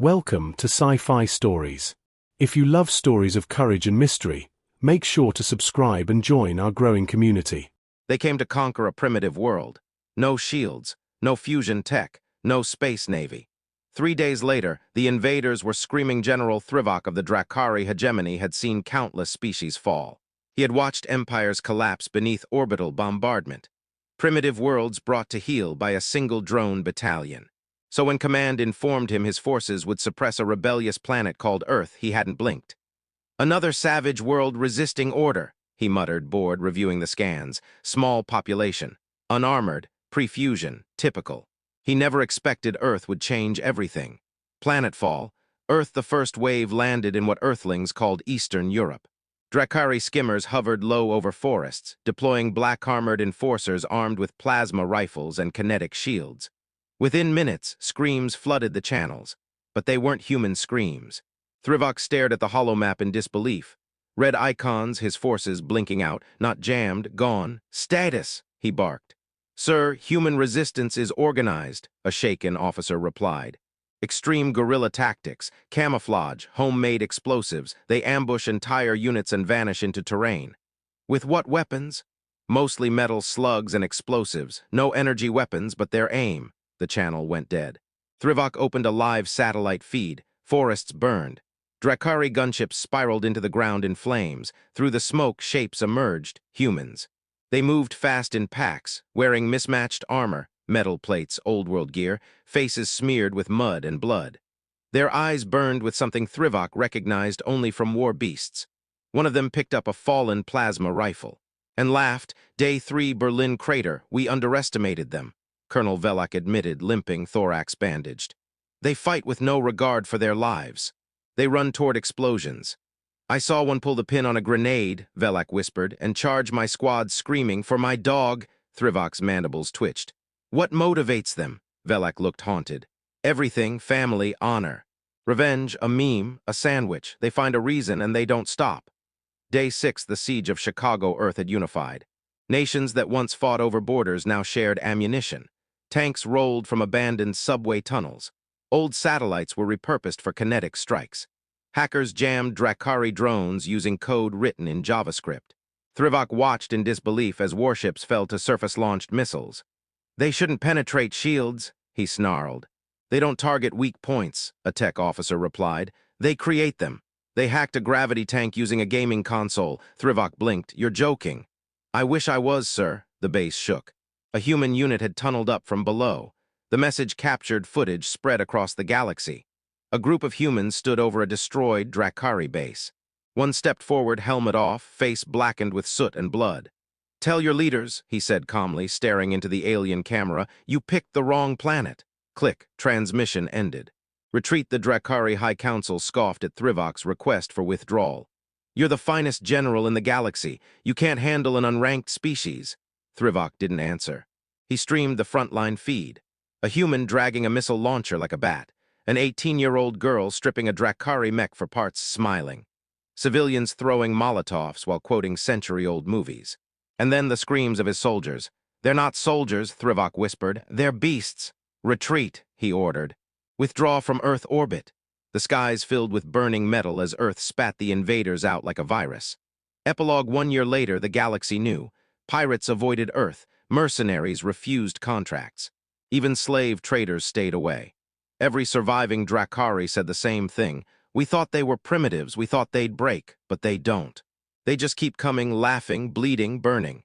Welcome to Sci-Fi Stories. If you love stories of courage and mystery, make sure to subscribe and join our growing community. They came to conquer a primitive world. No shields, no fusion tech, no space navy. 3 days later, the invaders were screaming. General Thrivok of the Drakari Hegemony had seen countless species fall. He had watched empires collapse beneath orbital bombardment. Primitive worlds brought to heel by a single drone battalion. So when command informed him his forces would suppress a rebellious planet called Earth, he hadn't blinked. Another savage world resisting order, he muttered, bored, reviewing the scans. Small population, unarmored, pre-fusion, typical. He never expected Earth would change everything. Planetfall, Earth. The first wave landed in what Earthlings called Eastern Europe. Drakari skimmers hovered low over forests, deploying black-armored enforcers armed with plasma rifles and kinetic shields. Within minutes, screams flooded the channels, but they weren't human screams. Thrivok stared at the holomap in disbelief. Red icons, his forces blinking out, not jammed, gone. Status, he barked. Sir, human resistance is organized, a shaken officer replied. Extreme guerrilla tactics, camouflage, homemade explosives. They ambush entire units and vanish into terrain. With what weapons? Mostly metal slugs and explosives. No energy weapons, but their aim. The channel went dead. Thrivok opened a live satellite feed. Forests burned. Drakari gunships spiraled into the ground in flames. Through the smoke, shapes emerged, humans. They moved fast in packs, wearing mismatched armor, metal plates, old-world gear, faces smeared with mud and blood. Their eyes burned with something Thrivok recognized only from war beasts. One of them picked up a fallen plasma rifle and laughed. Day 3 Berlin crater, we underestimated them. Colonel Velak admitted, limping, thorax bandaged. They fight with no regard for their lives. They run toward explosions. I saw one pull the pin on a grenade, Velak whispered, and charge my squad screaming, for my dog. Thrivok's mandibles twitched. What motivates them? Velak looked haunted. Everything, family, honor. Revenge, a meme, a sandwich. They find a reason and they don't stop. Day 6, the siege of Chicago. Earth had unified. Nations that once fought over borders now shared ammunition. Tanks rolled from abandoned subway tunnels. Old satellites were repurposed for kinetic strikes. Hackers jammed Drakari drones using code written in JavaScript. Thrivok watched in disbelief as warships fell to surface-launched missiles. They shouldn't penetrate shields, he snarled. They don't target weak points, a tech officer replied. They create them. They hacked a gravity tank using a gaming console. Thrivok blinked. You're joking. I wish I was, sir. The base shook. A human unit had tunneled up from below. The message captured footage spread across the galaxy. A group of humans stood over a destroyed Drakari base. One stepped forward, helmet off, face blackened with soot and blood. Tell your leaders, he said calmly, staring into the alien camera, you picked the wrong planet. Click. Transmission ended. Retreat. The Drakari High Council scoffed at Thrivok's request for withdrawal. You're the finest general in the galaxy. You can't handle an unranked species. Thrivok didn't answer. He streamed the frontline feed. A human dragging a missile launcher like a bat. An 18-year-old girl stripping a Drakari mech for parts, smiling. Civilians throwing Molotovs while quoting century-old movies. And then the screams of his soldiers. They're not soldiers, Thrivok whispered. They're beasts. Retreat, he ordered. Withdraw from Earth orbit. The skies filled with burning metal as Earth spat the invaders out like a virus. Epilogue. 1 year later, the galaxy knew. Pirates avoided Earth. Mercenaries refused contracts. Even slave traders stayed away. Every surviving Drakari said the same thing. We thought they were primitives. We thought they'd break, but they don't. They just keep coming, laughing, bleeding, burning.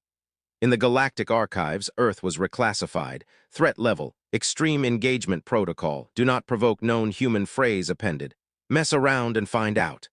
In the galactic archives, Earth was reclassified. Threat level, extreme engagement protocol, do not provoke known human phrase appended. Mess around and find out.